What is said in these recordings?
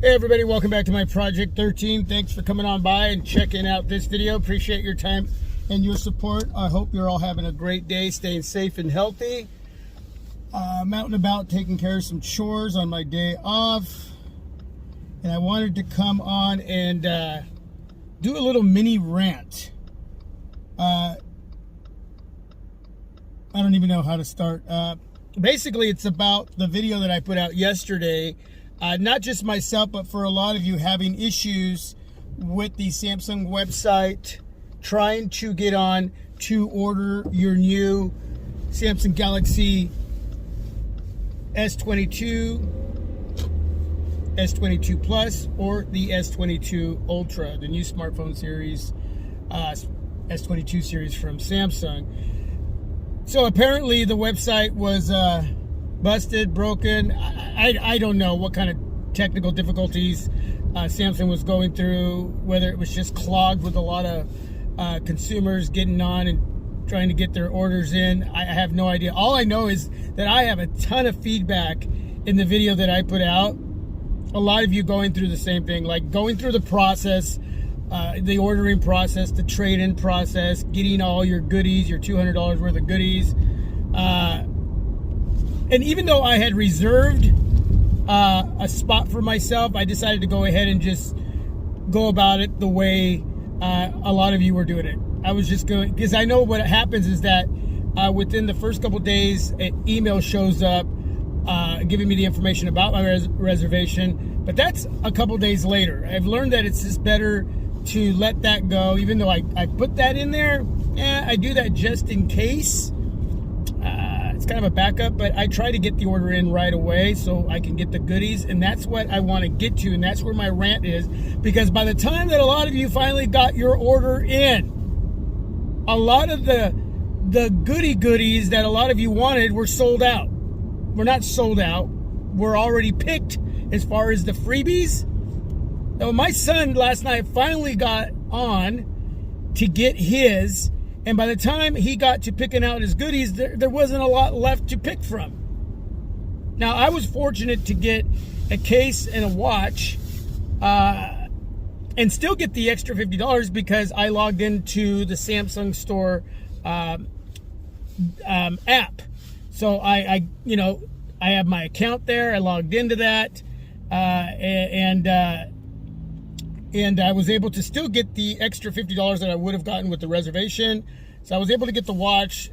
Hey everybody, welcome back to my Project 13. Thanks for coming on by and checking out this video. Appreciate your time and your support. I hope you're all having a great day, staying safe and healthy. I'm out and about taking care of some chores on my day off. And I wanted to come on and do a little mini rant. I don't even know how to start. Basically, it's about the video that I put out yesterday. Not just myself, but for a lot of you having issues with the Samsung website, trying to get on to order your new Samsung Galaxy S22, S22 Plus, or the S22 Ultra, the new smartphone series, S22 series from Samsung. So apparently the website was busted, broken. I don't know what kind of technical difficulties Samsung was going through, whether it was just clogged with a lot of consumers getting on and trying to get their orders in. I have no idea. All I know is that I have a ton of feedback in the video that I put out. A lot of you going through the same thing, like going through the process, the ordering process, the trade-in process, getting all your goodies, your $200 worth of goodies. And even though I had reserved a spot for myself, I decided to go ahead and just go about it the way a lot of you were doing it. I was just going, because I know what happens is that within the first couple days, an email shows up giving me the information about my reservation, but that's a couple days later. I've learned that it's just better to let that go, even though I put that in there. I do that just in case. It's kind of a backup, but I try to get the order in right away so I can get the goodies, and that's what I want to get to, and that's where my rant is, because by the time that a lot of you finally got your order in, a lot of the goodies that a lot of you wanted were sold out. We're not sold out. We're already picked as far as the freebies. Now, my son last night finally got on to get his, and by the time he got to picking out his goodies, there wasn't a lot left to pick from. Now, I was fortunate to get a case and a watch and still get the extra $50 because I logged into the Samsung store app. So I have my account there. I logged into that, and I was able to still get the extra $50 that I would have gotten with the reservation. So I was able to get the watch,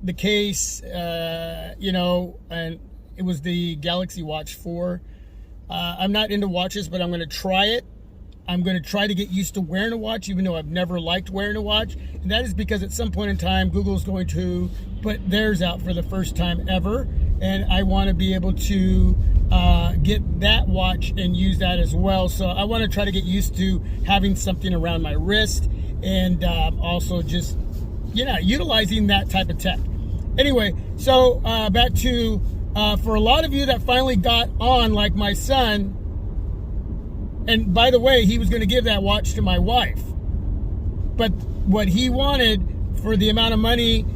the case, and it was the Galaxy Watch 4. I'm not into watches, but I'm going to try it. I'm going to try to get used to wearing a watch, even though I've never liked wearing a watch. And that is because at some point in time, Google's going to put theirs out for the first time ever. And I want to be able to get that watch and use that as well. So I want to try to get used to having something around my wrist, and also just, utilizing that type of tech. Anyway, so back to, for a lot of you that finally got on, like my son, and by the way, he was going to give that watch to my wife, but what he wanted for the amount of money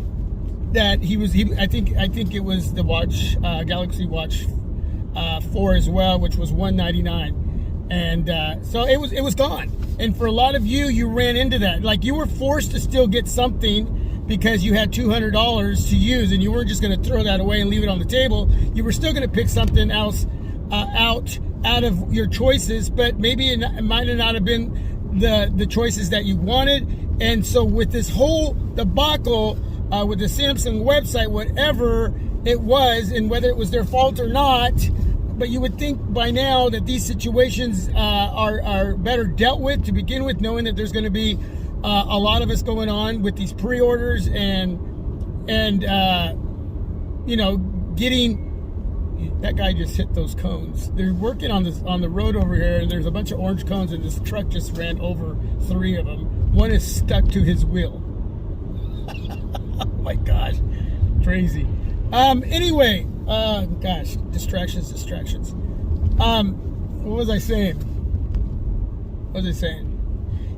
that I think it was the watch, Galaxy Watch 4 as well, which was $199, and so it was gone. And for a lot of you, you ran into that, like you were forced to still get something because you had $200 to use, and you weren't just going to throw that away and leave it on the table. You were still going to pick something else out of your choices, but maybe it might not have been the choices that you wanted. And so with this whole debacle with the Samsung website, whatever it was, and whether it was their fault or not, but you would think by now that these situations are better dealt with to begin with, knowing that there's going to be a lot of us going on with these pre-orders and getting. That guy just hit those cones. They're working on the road over here, and there's a bunch of orange cones, and this truck just ran over 3 of them. One is stuck to his wheel. Oh my gosh, crazy. Anyway, gosh, distractions. What was I saying?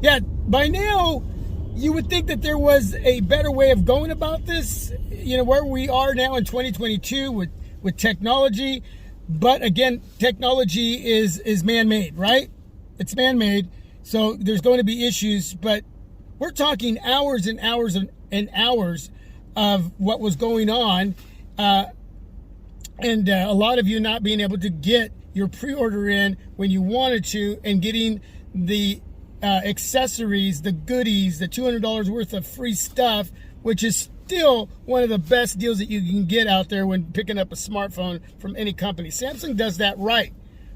Yeah, by now, you would think that there was a better way of going about this. Where we are now in 2022 with technology, But again, technology is man-made, right? It's man-made, so there's going to be issues. But we're talking hours and hours and hours of what was going on, and a lot of you not being able to get your pre-order in when you wanted to, and getting the accessories, the goodies, the $200 worth of free stuff, which is still one of the best deals that you can get out there when picking up a smartphone from any company. Samsung does that right.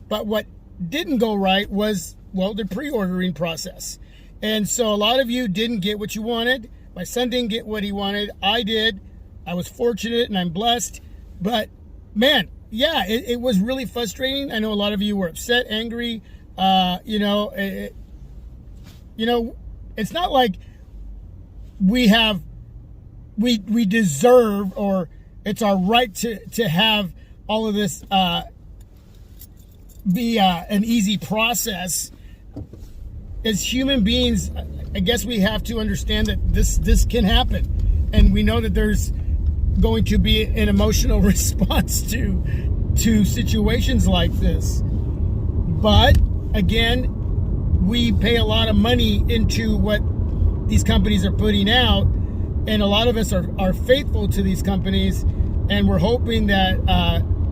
But what didn't go right was, well, the pre-ordering process. And so a lot of you didn't get what you wanted. My son didn't get what he wanted. I did. I was fortunate and I'm blessed. But man, yeah, it was really frustrating. I know a lot of you were upset, angry. It's not like we deserve, or it's our right to have all of this be an easy process. As human beings, I guess we have to understand that this can happen, and we know that there's going to be an emotional response to situations like this. But again, we pay a lot of money into what these companies are putting out, and a lot of us are faithful to these companies, and we're hoping that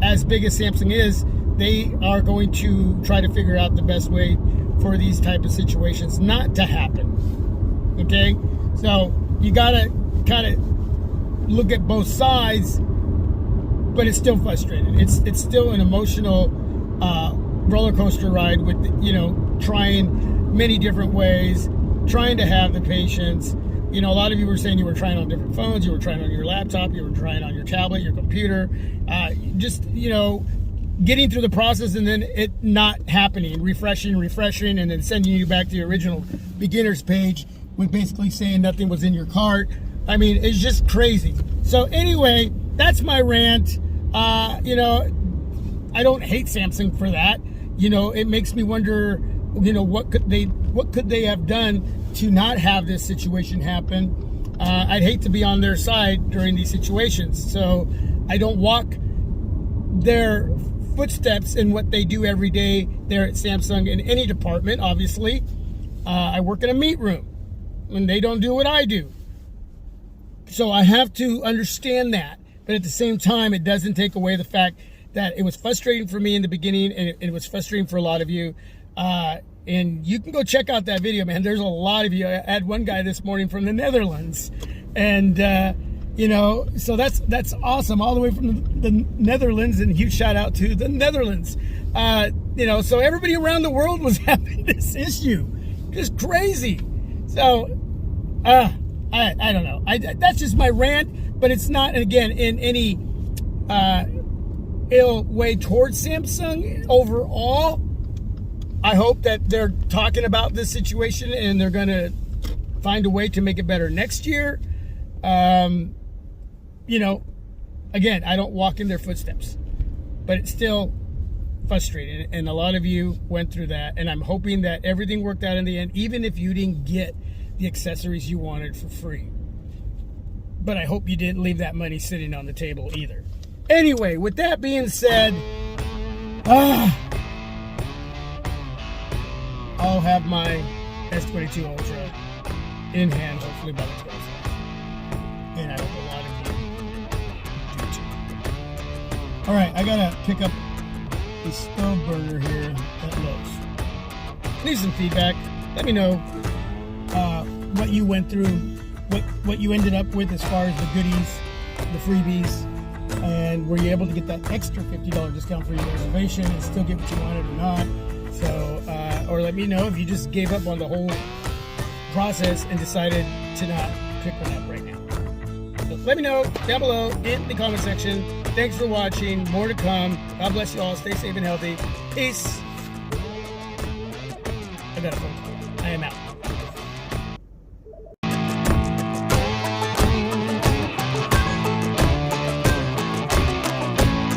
as big as Samsung is, they are going to try to figure out the best way for these type of situations not to happen. Okay, so you gotta kind of look at both sides, but it's still frustrating. It's still an emotional roller coaster ride with, trying many different ways, trying to have the patience. A lot of you were saying you were trying on different phones, you were trying on your laptop, you were trying on your tablet, your computer, getting through the process and then it not happening, refreshing, and then sending you back to the original beginner's page with basically saying nothing was in your cart. I mean, it's just crazy. So anyway, that's my rant. I don't hate Samsung for that. It makes me wonder, what could they have done to not have this situation happen. I'd hate to be on their side during these situations. So I don't walk their footsteps in what they do every day there at Samsung in any department, obviously. I work in a meat room and they don't do what I do. So I have to understand that. But at the same time, it doesn't take away the fact that it was frustrating for me in the beginning, and it was frustrating for a lot of you. And you can go check out that video, man. There's a lot of you. I had one guy this morning from the Netherlands. And, so that's awesome. All the way from the Netherlands, and huge shout out to the Netherlands. So everybody around the world was having this issue. Just crazy. So, I don't know. That's just my rant, but it's not, again, in any ill way towards Samsung. Overall, I hope that they're talking about this situation and they're going to find a way to make it better next year. Again, I don't walk in their footsteps, but it's still frustrating. And a lot of you went through that, and I'm hoping that everything worked out in the end, even if you didn't get the accessories you wanted for free. But I hope you didn't leave that money sitting on the table either. Anyway, with that being said, I'll have my S22 Ultra in hand hopefully by the 12th. And I hope a lot of you do too. Alright, I gotta pick up the stove burner here at Lowe's. Leave some feedback. Let me know what you went through, what you ended up with as far as the goodies, the freebies, and were you able to get that extra $50 discount for your reservation and still get what you wanted or not. So, or let me know if you just gave up on the whole process and decided to not pick one up right now. So let me know down below in the comment section. Thanks for watching. More to come. God bless you all. Stay safe and healthy. Peace. I got a phone call. I am out.